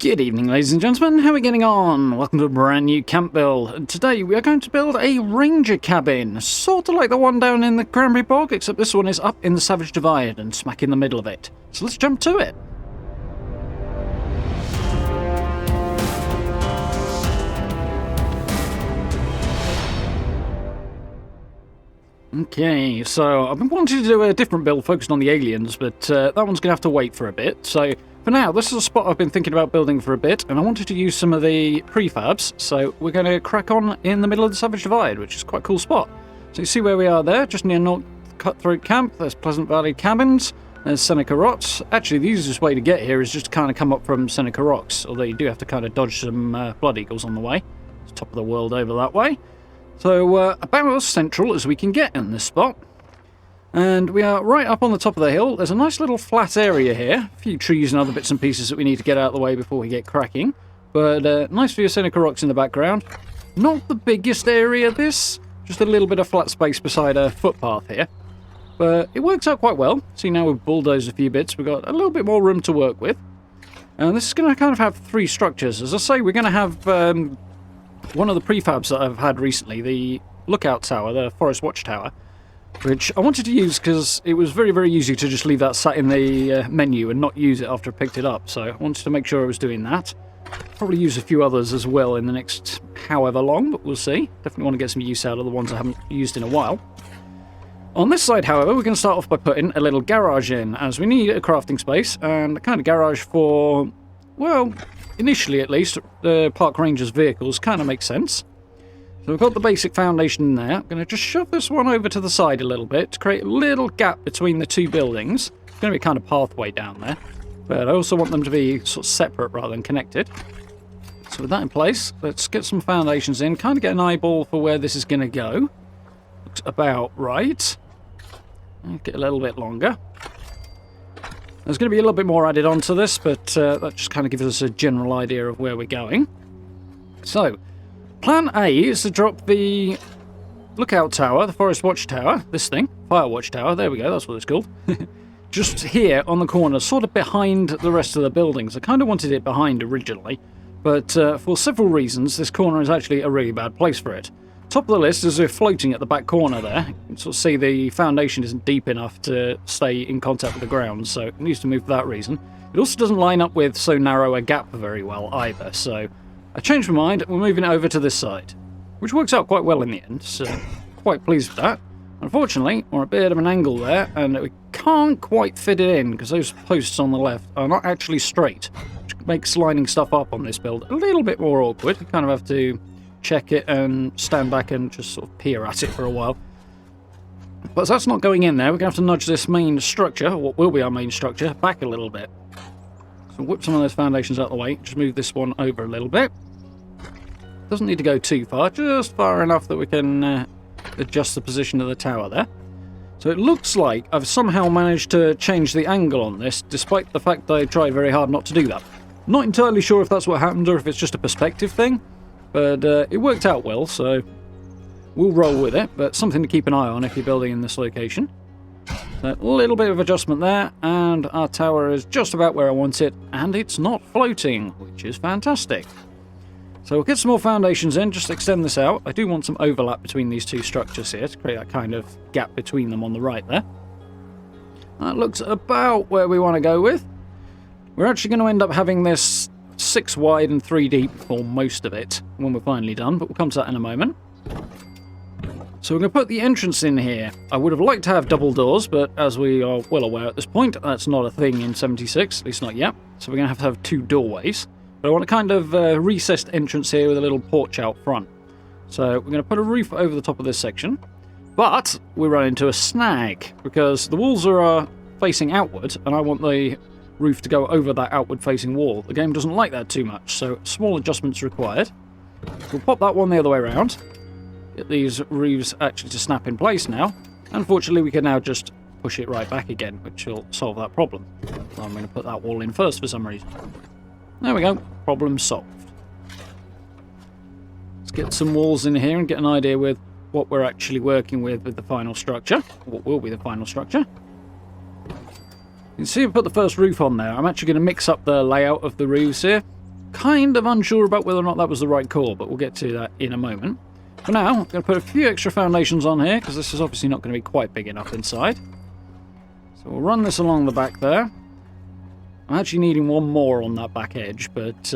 Good evening, ladies and gentlemen. How are we getting on? Welcome to a brand new camp build. Today we are going to build a ranger cabin, sort of like the one down in the Cranberry Bog, except this one is up in the Savage Divide and smack in the middle of it. So let's jump to it. Okay, so I've been wanting to do a different build focused on the aliens, but that one's going to have to wait for a bit. So for now, this is a spot I've been thinking about building for a bit, and I wanted to use some of the prefabs, so we're going to crack on in the middle of the Savage Divide, which is quite a cool spot. So you see where we are there, just near North Cutthroat Camp. There's Pleasant Valley Cabins, there's Seneca Rocks. Actually, the easiest way to get here is just to kind of come up from Seneca Rocks, although you do have to kind of dodge some Blood Eagles on the way. It's top of the world over that way. So about as central as we can get in this spot. And we are right up on the top of the hill. There's a nice little flat area here. A few trees and other bits and pieces that we need to get out of the way before we get cracking. But nice view of Seneca Rocks in the background. Not the biggest area this. Just a little bit of flat space beside a footpath here. But it works out quite well. See, now we've bulldozed a few bits. We've got a little bit more room to work with. And this is going to kind of have three structures. As I say, we're going to have one of the prefabs that I've had recently, the lookout tower, the forest watchtower, which I wanted to use because it was very, very easy to just leave that sat in the menu and not use it after I picked it up. So I wanted to make sure I was doing that. Probably use a few others as well in the next however long, but we'll see. Definitely want to get some use out of the ones I haven't used in a while. On this side, however, we're going to start off by putting a little garage in, as we need a crafting space, and a kind of garage for, well, initially at least, the park ranger's vehicles kind of makes sense. So we've got the basic foundation in there. I'm going to just shove this one over to the side a little bit to create a little gap between the two buildings. It's going to be a kind of pathway down there, but I also want them to be sort of separate rather than connected. So with that in place, let's get some foundations in, kind of get an eyeball for where this is going to go. Looks about right. Get a little bit longer. There's going to be a little bit more added onto this, but that just kind of gives us a general idea of where we're going. So, plan A is to drop the lookout tower, the forest watchtower, this thing, fire watchtower, there we go, that's what it's called, just here on the corner, sort of behind the rest of the buildings. I kind of wanted it behind originally, but for several reasons, this corner is actually a really bad place for it. Top of the list is we're floating at the back corner there. You can sort of see the foundation isn't deep enough to stay in contact with the ground, so it needs to move for that reason. It also doesn't line up with so narrow a gap very well either, so I changed my mind. We're moving it over to this side, which works out quite well in the end, so quite pleased with that. Unfortunately, we're a bit of an angle there, and we can't quite fit it in because those posts on the left are not actually straight, which makes lining stuff up on this build a little bit more awkward. You kind of have to check it and stand back and just sort of peer at it for a while. But that's not going in there. We're going to have to nudge this main structure, or what will be our main structure, back a little bit. So whip some of those foundations out of the way. Just move this one over a little bit. Doesn't need to go too far, just far enough that we can adjust the position of the tower there. So it looks like I've somehow managed to change the angle on this, despite the fact that I tried very hard not to do that. Not entirely sure if that's what happened or if it's just a perspective thing. But it worked out well, so we'll roll with it, but something to keep an eye on if you're building in this location. So a little bit of adjustment there, and our tower is just about where I want it, and it's not floating, which is fantastic. So we'll get some more foundations in, just extend this out. I do want some overlap between these two structures here to create that kind of gap between them on the right there. That looks about where we want to go with. We're actually going to end up having this 6 wide and 3 deep for most of it when we're finally done, but we'll come to that in a moment. So we're going to put the entrance in here. I would have liked to have double doors, but as we are well aware at this point, that's not a thing in 76, at least not yet. So we're going to have 2 doorways. But I want a kind of recessed entrance here with a little porch out front. So we're going to put a roof over the top of this section, but we run into a snag because the walls are facing outward, and I want the roof to go over that outward facing wall. The game doesn't like that too much, so small adjustments required. We'll pop that one the other way around. Get these roofs actually to snap in place now. Unfortunately, we can now just push it right back again, which will solve that problem. So I'm going to put that wall in first for some reason. There we go. Problem solved. Let's get some walls in here and get an idea with what we're actually working with the final structure. What will be the final structure. You can see I put the first roof on there. I'm actually going to mix up the layout of the roofs here. kind of unsure about whether or not that was the right call, but we'll get to that in a moment. For now, I'm going to put a few extra foundations on here, because this is obviously not going to be quite big enough inside. So we'll run this along the back there. I'm actually needing one more on that back edge, but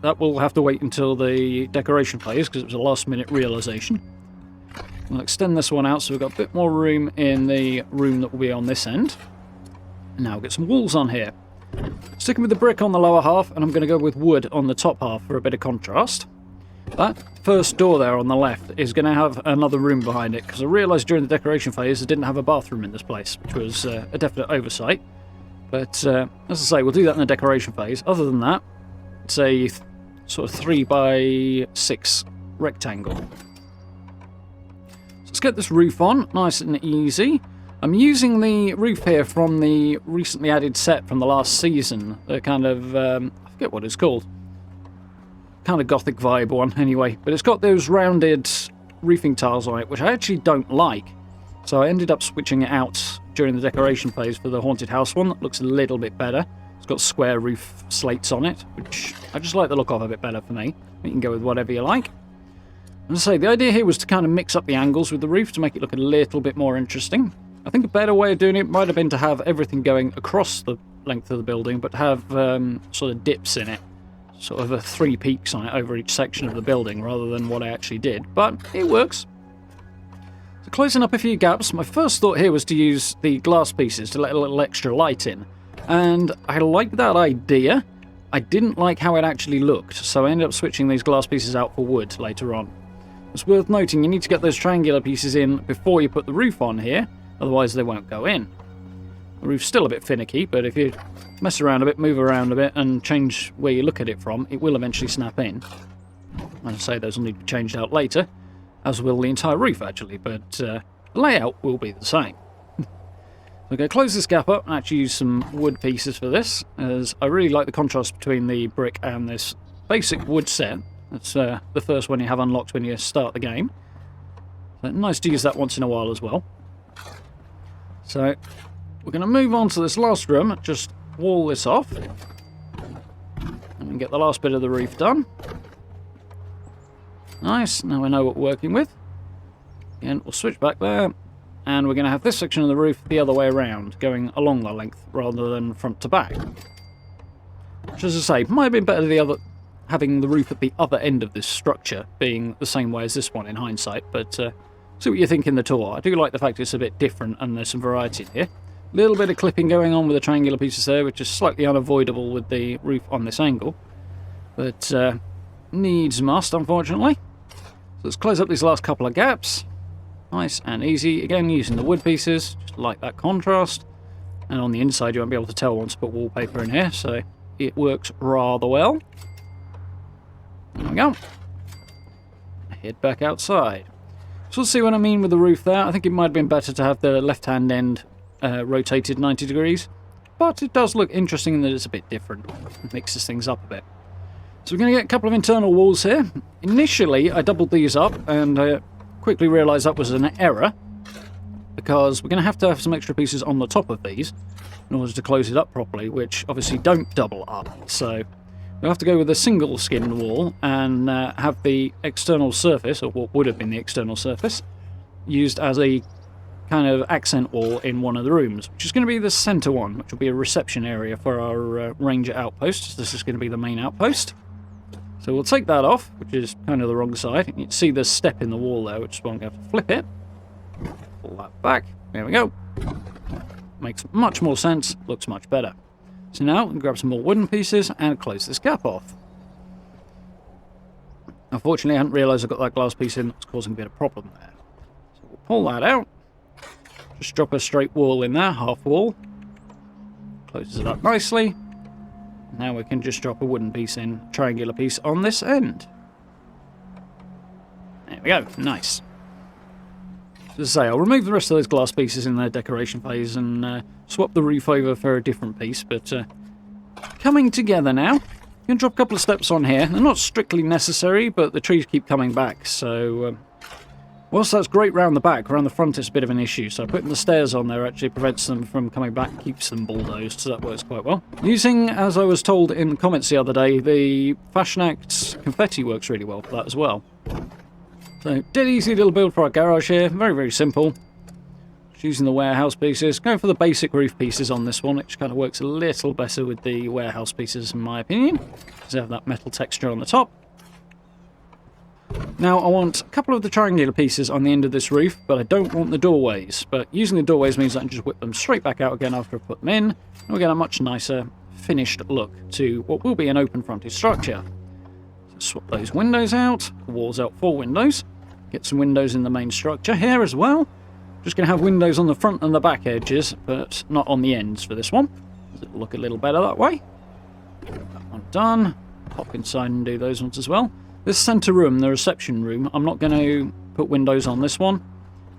that will have to wait until the decoration phase, because it was a last-minute realisation. We'll extend this one out so we've got a bit more room in the room that will be on this end. And now we'll get some walls on here. Sticking with the brick on the lower half, and I'm going to go with wood on the top half for a bit of contrast. That first door there on the left is going to have another room behind it, because I realised during the decoration phase I didn't have a bathroom in this place, which was a definite oversight. But, as I say, we'll do that in the decoration phase. Other than that, it's a sort of 3x6 rectangle. So let's get this roof on, nice and easy. I'm using the roof here from the recently added set from the last season. The kind of, I forget what it's called. Kind of gothic vibe one, anyway. But it's got those rounded roofing tiles on it, which I actually don't like. So I ended up switching it out during the decoration phase for the haunted house one. That looks a little bit better. It's got square roof slates on it, which I just like the look of a bit better for me. You can go with whatever you like. As I say, the idea here was to kind of mix up the angles with the roof to make it look a little bit more interesting. I think a better way of doing it might have been to have everything going across the length of the building, but have sort of dips in it. Sort of 3 peaks on it over each section of the building, rather than what I actually did. But it works. So closing up a few gaps, my first thought here was to use the glass pieces to let a little extra light in. And I liked that idea. I didn't like how it actually looked, so I ended up switching these glass pieces out for wood later on. It's worth noting you need to get those triangular pieces in before you put the roof on here, otherwise they won't go in. The roof's still a bit finicky, but if you mess around a bit, move around a bit, and change where you look at it from, it will eventually snap in. As I say, those will need to be changed out later, as will the entire roof actually, but the layout will be the same. I'm going to close this gap up and actually use some wood pieces for this, as I really like the contrast between the brick and this basic wood set. That's the first one you have unlocked when you start the game. So nice to use that once in a while as well. So we're going to move on to this last room, just wall this off, and get the last bit of the roof done. Nice, now we know what we're working with. Again, we'll switch back there, and we're going to have this section of the roof the other way around, going along the length rather than front to back. Which, as I say, might have been better having the roof at the other end of this structure being the same way as this one in hindsight, but see what you think in the tour. I do like the fact it's a bit different and there's some variety in here. A little bit of clipping going on with the triangular pieces there, which is slightly unavoidable with the roof on this angle, but needs must, unfortunately. So let's close up these last couple of gaps. Nice and easy. Again, using the wood pieces, just like that contrast. And on the inside, you won't be able to tell once I put wallpaper in here, so it works rather well. There we go. Head back outside. So let's see what I mean with the roof there. I think it might have been better to have the left-hand end rotated 90 degrees, but it does look interesting in that it's a bit different. It mixes things up a bit. So we're going to get a couple of internal walls here. Initially, I doubled these up and quickly realised that was an error, because we're going to have some extra pieces on the top of these in order to close it up properly, which obviously don't double up. So we'll have to go with a single skin wall and have the external surface, or what would have been the external surface, used as a kind of accent wall in one of the rooms, which is going to be the centre one, which will be a reception area for our ranger outpost. This is going to be the main outpost. So we'll take that off, which is kind of the wrong side. You can see the step in the wall there, which is why I'm going to have to flip it. Pull that back. There we go. Makes much more sense, looks much better. So now we can grab some more wooden pieces and close this gap off. Unfortunately, I hadn't realised I've got that glass piece in that's causing a bit of problem there. So we'll pull that out. Just drop a straight wall in there, half wall. Closes it up nicely. Now we can just drop a wooden piece in, triangular piece on this end. There we go, nice. As I say, I'll remove the rest of those glass pieces in the decoration phase and swap the roof over for a different piece, but coming together now. You can drop a couple of steps on here. They're not strictly necessary, but the trees keep coming back, so Whilst that's great round the back, around the front it's a bit of an issue, so putting the stairs on there actually prevents them from coming back, keeps them bulldozed, so that works quite well. Using, as I was told in the comments the other day, the Fashion Acts confetti works really well for that as well. So, dead easy little build for our garage here, very, very simple. Just using the warehouse pieces, going for the basic roof pieces on this one, which kind of works a little better with the warehouse pieces in my opinion, because they have that metal texture on the top. Now, I want a couple of the triangular pieces on the end of this roof, but I don't want the doorways. But using the doorways means I can just whip them straight back out again after I've put them in, and we get a much nicer finished look to what will be an open-fronted structure. So swap those windows out, the walls out 4 windows, get some windows in the main structure here as well. Just going to have windows on the front and the back edges, but not on the ends for this one. It'll look a little better that way. That one done. Pop inside and do those ones as well. This centre room, the reception room, I'm not going to put windows on this one.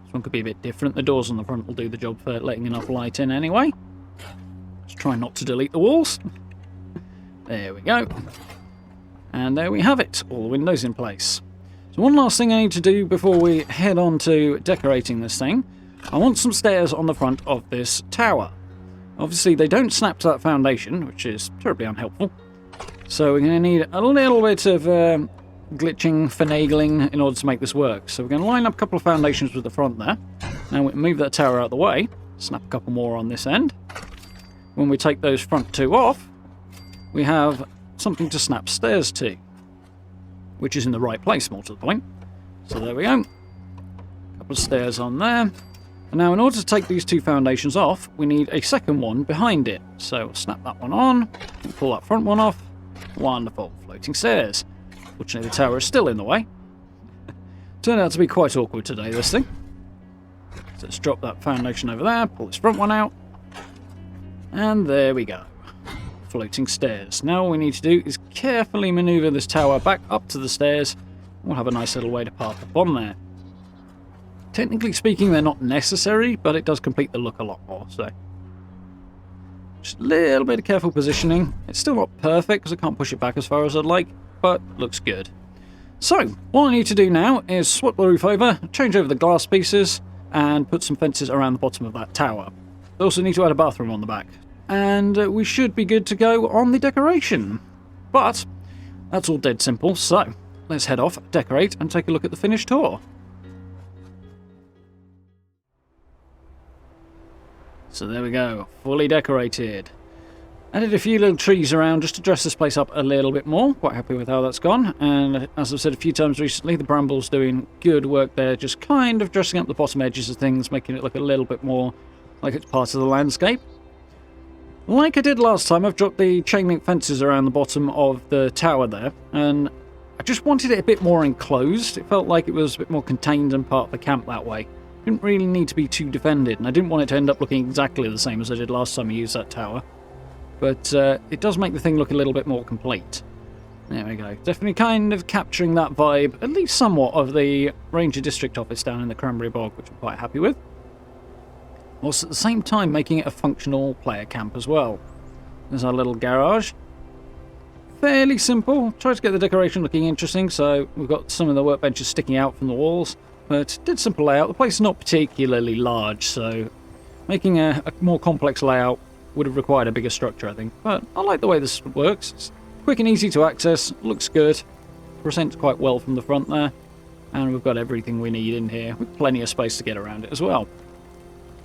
This one could be a bit different. The doors on the front will do the job for letting enough light in anyway. Just try not to delete the walls. There we go. And there we have it, all the windows in place. So one last thing I need to do before we head on to decorating this thing. I want some stairs on the front of this tower. Obviously they don't snap to that foundation, which is terribly unhelpful. So we're going to need a little bit of glitching, finagling in order to make this work. So we're going to line up a couple of foundations with the front there. Now we move that tower out of the way, snap a couple more on this end. When we take those front 2 off, we have something to snap stairs to, which is in the right place, more to the point. So there we go. A couple of stairs on there. And now in order to take these 2 foundations off, we need a second one behind it. So we'll snap that one on, and pull that front one off. Wonderful. Floating stairs. Fortunately, the tower is still in the way. Turned out to be quite awkward today, this thing. So let's drop that foundation over there, pull this front one out. And there we go. Floating stairs. Now all we need to do is carefully manoeuvre this tower back up to the stairs. We'll have a nice little way to park up on there. Technically speaking, they're not necessary, but it does complete the look a lot more, so... just a little bit of careful positioning. It's still not perfect because I can't push it back as far as I'd like, but looks good. So, what I need to do now is swap the roof over, change over the glass pieces, and put some fences around the bottom of that tower. I also need to add a bathroom on the back. And we should be good to go on the decoration. But, that's all dead simple, so let's head off, decorate, and take a look at the finished tour. So there we go, fully decorated. Added a few little trees around just to dress this place up a little bit more. Quite happy with how that's gone. And as I've said a few times recently, the brambles doing good work there, just kind of dressing up the bottom edges of things, making it look a little bit more like it's part of the landscape. Like I did last time, I've dropped the chain link fences around the bottom of the tower there, and I just wanted it a bit more enclosed. It felt like it was a bit more contained and part of the camp that way. Didn't really need to be too defended, and I didn't want it to end up looking exactly the same as I did last time I used that tower. But it does make the thing look a little bit more complete. There we go. Definitely kind of capturing that vibe, at least somewhat, of the Ranger District office down in the Cranberry Bog, which I'm quite happy with. Also, at the same time, making it a functional player camp as well. There's our little garage. Fairly simple. Tried to get the decoration looking interesting, so we've got some of the workbenches sticking out from the walls. But did simple layout. The place is not particularly large, so making a more complex layout would have required a bigger structure, I think. But I like the way this works. It's quick and easy to access. Looks good. Presents quite well from the front there. And we've got everything we need in here, with plenty of space to get around it as well.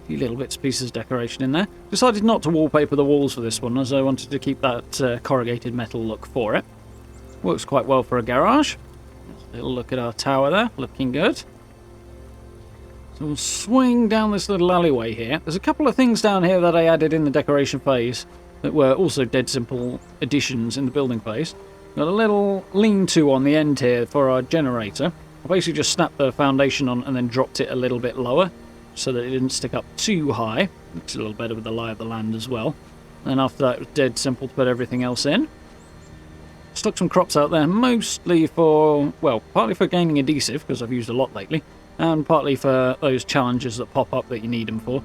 A few little bits and pieces of decoration in there. Decided not to wallpaper the walls for this one, as I wanted to keep that corrugated metal look for it. Works quite well for a garage. A little look at our tower there, looking good. So we'll swing down this little alleyway here. There's a couple of things down here that I added in the decoration phase that were also dead simple additions in the building phase. Got a little lean-to on the end here for our generator. I basically just snapped the foundation on and then dropped it a little bit lower so that it didn't stick up too high. Looks a little better with the lie of the land as well. And after that, it was dead simple to put everything else in. Stuck some crops out there, mostly for, well, partly for gaining adhesive, because I've used a lot lately, and partly for those challenges that pop up that you need them for.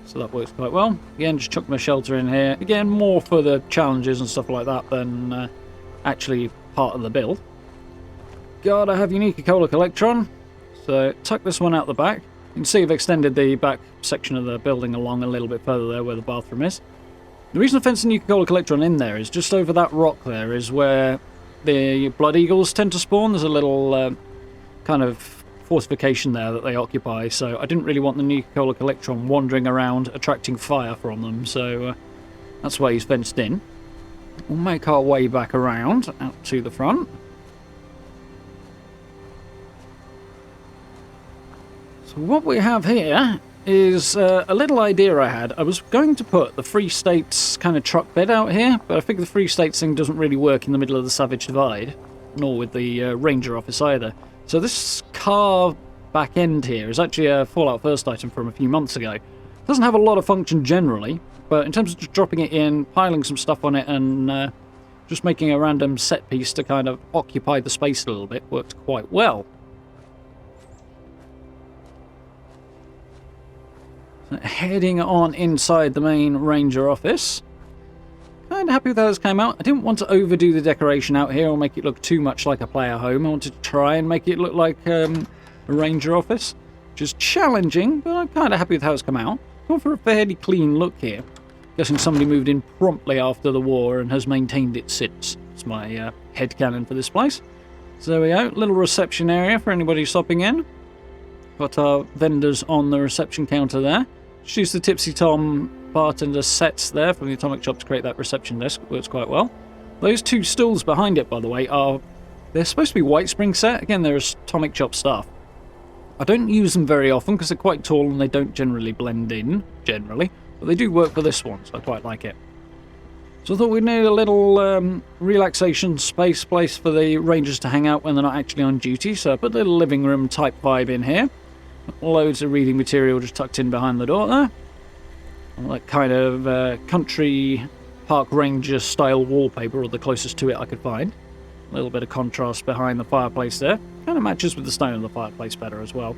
So that works quite well. Again, just chuck my shelter in here. Again, more for the challenges and stuff like that than actually part of the build. Gotta have unique ecolic electron. So tuck this one out the back. You can see I've extended the back section of the building along a little bit further there where the bathroom is. The reason I fenced the Nuka-Cola collector in there is just over that rock there is where the blood eagles tend to spawn. There's a little kind of fortification there that they occupy, so I didn't really want the Nuka-Cola Collectron wandering around attracting fire from them, so that's why he's fenced in. We'll make our way back around out to the front. So what we have here is a little idea I had. I was going to put the Free States kind of truck bed out here, but I think the Free States thing doesn't really work in the middle of the Savage Divide, nor with the Ranger office either. So this car back end here is actually a Fallout First item from a few months ago. It doesn't have a lot of function generally, but in terms of just dropping it in, piling some stuff on it, and just making a random set piece to kind of occupy the space a little bit, worked quite well. So heading on inside the main Ranger office. Kind of happy with how this came out. I didn't want to overdo the decoration out here or make it look too much like a player home. I wanted to try and make it look like a Ranger office, which is challenging, but I'm kind of happy with how it's come out. Gone for a fairly clean look here. Guessing somebody moved in promptly after the war and has maintained it since. It's my headcanon for this place. So there we go, little reception area for anybody stopping in. Got our vendors on the reception counter there. Just use the Tipsy Tom bartender sets there from the Atomic Shop to create that reception desk. It works quite well. Those two stools behind it, by the way, they're supposed to be White Spring set. Again, they're Atomic Shop stuff. I don't use them very often because they're quite tall and they don't generally blend in, generally. But they do work for this one, so I quite like it. So I thought we'd need a little relaxation space place for the Rangers to hang out when they're not actually on duty. So I put a little living room type vibe in here. Loads of reading material just tucked in behind the door there. Like kind of country park ranger style wallpaper, or the closest to it I could find. A little bit of contrast behind the fireplace there. Kind of matches with the stone of the fireplace better as well.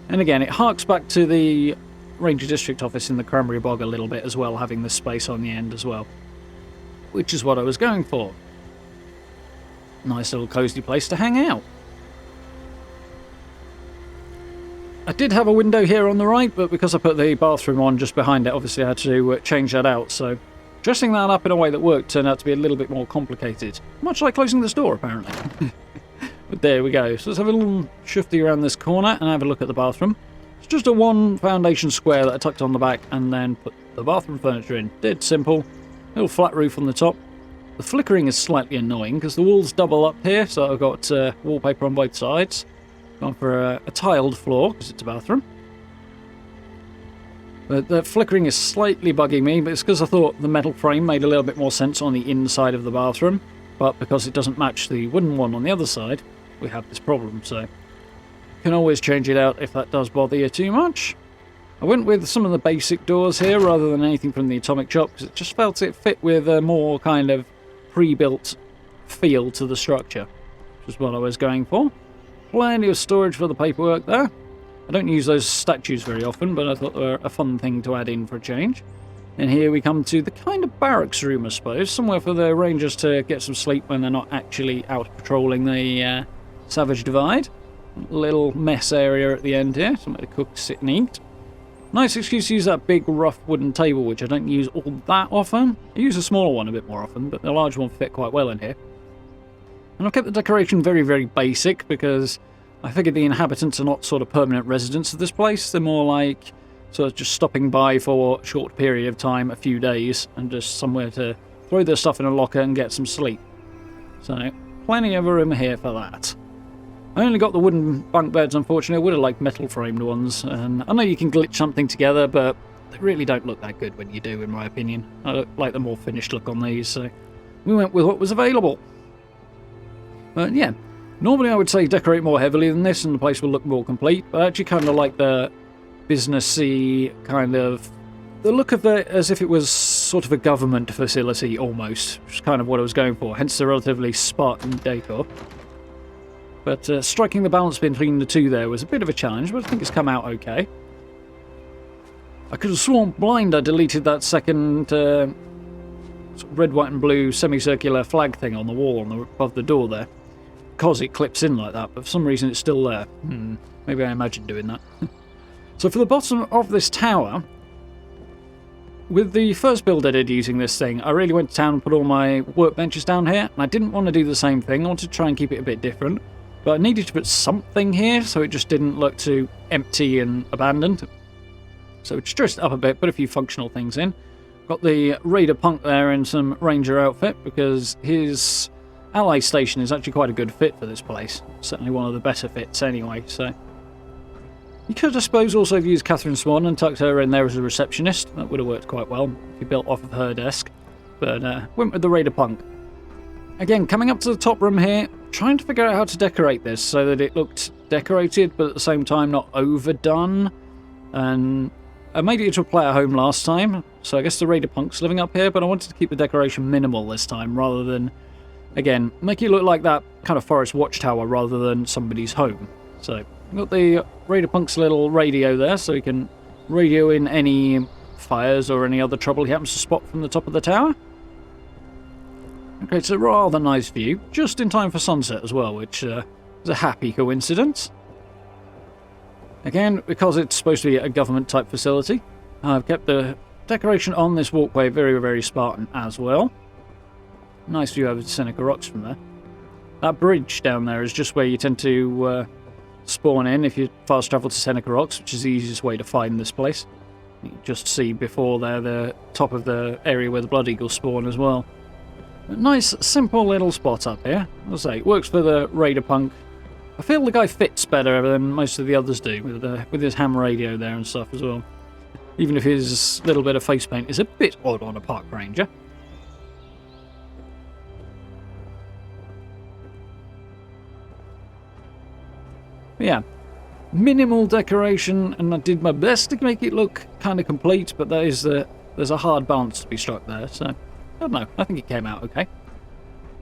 And again, it harks back to the Ranger District office in the Cranberry Bog a little bit as well, having this space on the end as well. Which is what I was going for. Nice little cozy place to hang out. I did have a window here on the right, but because I put the bathroom on just behind it, obviously I had to change that out, so dressing that up in a way that worked turned out to be a little bit more complicated. Much like closing this door, apparently. But there we go. So let's have a little shifty around this corner and have a look at the bathroom. It's just a one foundation square that I tucked on the back and then put the bathroom furniture in. Dead simple. Little flat roof on the top. The flickering is slightly annoying because the walls double up here, so I've got wallpaper on both sides. Gone for a tiled floor because it's a bathroom. But the flickering is slightly bugging me, but it's because I thought the metal frame made a little bit more sense on the inside of the bathroom. But because it doesn't match the wooden one on the other side, we have this problem, so you can always change it out if that does bother you too much. I went with some of the basic doors here rather than anything from the Atomic Shop because it just felt it fit with a more kind of pre-built feel to the structure, which is what I was going for. Plenty of storage for the paperwork there. I don't use those statues very often, but I thought they were a fun thing to add in for a change. And here we come to the kind of barracks room, I suppose. Somewhere for the Rangers to get some sleep when they're not actually out patrolling the Savage Divide. Little mess area at the end here. Somewhere to cook, sit and eat. Nice excuse to use that big rough wooden table, which I don't use all that often. I use a smaller one a bit more often, but the large one fit quite well in here. And I've kept the decoration very, very basic because I figured the inhabitants are not sort of permanent residents of this place. They're more like sort of just stopping by for a short period of time, a few days, and just somewhere to throw their stuff in a locker and get some sleep. So, plenty of room here for that. I only got the wooden bunk beds, unfortunately. I would have liked metal framed ones. And I know you can glitch something together, but they really don't look that good when you do, in my opinion. I like the more finished look on these, so we went with what was available. But yeah, normally I would say decorate more heavily than this and the place will look more complete, but I actually kind of like the businessy kind of the look of it as if it was sort of a government facility almost, which is kind of what I was going for, hence the relatively Spartan decor. But striking the balance between the two there was a bit of a challenge, but I think it's come out okay. I could have sworn blind I deleted that second sort of red, white and blue semicircular flag thing on the wall above the door there. because it clips in like that, but for some reason it's still there. Maybe I imagined doing that. So for the bottom of this tower, with the first build I did using this thing, I really went to town and put all my workbenches down here, and I didn't want to do the same thing. I wanted to try and keep it a bit different, but I needed to put something here so it just didn't look too empty and abandoned. So just dressed it up a bit, put a few functional things in. Got the Raider Punk there in some Ranger outfit, because his ally station is actually quite a good fit for this place. Certainly one of the better fits anyway, so... You could, I suppose, also have used Catherine Swan and tucked her in there as a receptionist. That would have worked quite well if you built off of her desk. But went with the Raider Punk. Again, coming up to the top room here, trying to figure out how to decorate this so that it looked decorated, but at the same time not overdone. And I made it into a player home last time, so I guess the Raider Punk's living up here, but I wanted to keep the decoration minimal this time, rather than, again, make it look like that kind of forest watchtower rather than somebody's home. So... Got the Raider Punk's little radio there, so he can radio in any fires or any other trouble he happens to spot from the top of the tower. Okay, it's a rather nice view, just in time for sunset as well, which is a happy coincidence. Again, because it's supposed to be a government-type facility, I've kept the decoration on this walkway very, very Spartan as well. Nice view over to Seneca Rocks from there. That bridge down there is just where you tend to... spawn in if you fast travel to Seneca Rocks, which is the easiest way to find this place. You can just see before there the top of the area where the Blood Eagles spawn as well. A nice, simple little spot up here. As I say, it works for the Raider Punk. I feel the guy fits better than most of the others do, with his ham radio there and stuff as well. Even if his little bit of face paint is a bit odd on a park ranger. Yeah, minimal decoration, and I did my best to make it look kind of complete, but there's a hard balance to be struck there, so I don't know, I think it came out okay.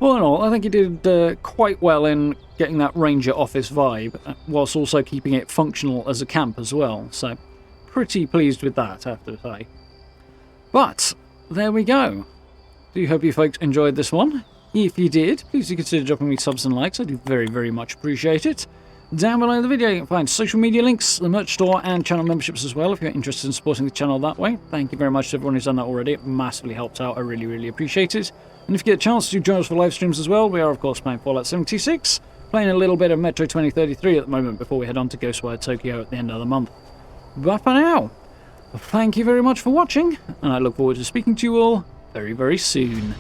All in all, I think he did quite well in getting that ranger office vibe, whilst also keeping it functional as a camp as well, so pretty pleased with that, I have to say. But, there we go. Do hope you folks enjoyed this one. If you did, please do consider dropping me subs and likes, I do very, very much appreciate it. Down below the video you can find social media links, the merch store and channel memberships as well if you're interested in supporting the channel that way. Thank you very much to everyone who's done that already, it massively helps out, I really, really appreciate it. And if you get a chance to join us for live streams as well, we are of course playing Fallout 76, playing a little bit of Metro 2033 at the moment before we head on to Ghostwire Tokyo at the end of the month. But for now, thank you very much for watching, and I look forward to speaking to you all very, very soon.